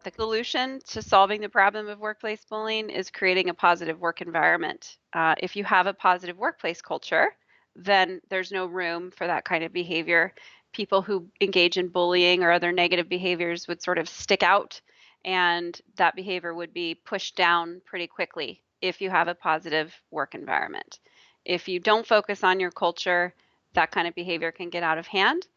The solution to solving the problem of workplace bullying is creating a positive work environment. If you have a positive workplace culture, then there's no room for that kind of behavior. People who engage in bullying or other negative behaviors would sort of stick out, and that behavior would be pushed down pretty quickly if you have a positive work environment. If you don't focus on your culture, that kind of behavior can get out of hand.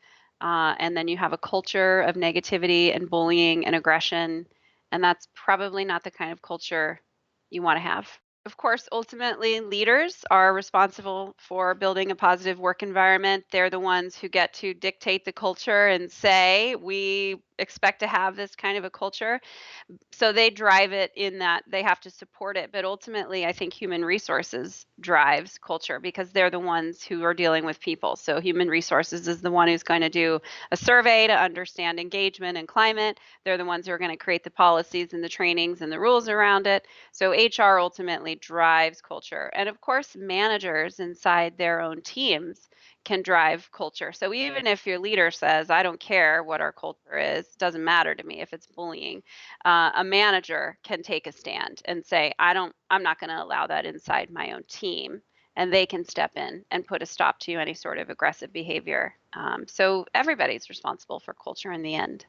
And then you have a culture of negativity and bullying and aggression, and that's probably not the kind of culture you want to have. Of course, ultimately, leaders are responsible for building a positive work environment. They're the ones who get to dictate the culture and say, we expect to have this kind of a culture. So they drive it in that they have to support it. But ultimately, I think human resources drives culture because they're the ones who are dealing with people. So human resources is the one who's going to do a survey to understand engagement and climate. They're the ones who are going to create the policies and the trainings and the rules around it. So HR ultimately drives culture. And of course, managers inside their own teams can drive culture. So even if your leader says, I don't care what our culture is, doesn't matter to me if it's bullying, a manager can take a stand and say, I'm not going to allow that inside my own team. And they can step in and put a stop to any sort of aggressive behavior. So everybody's responsible for culture in the end.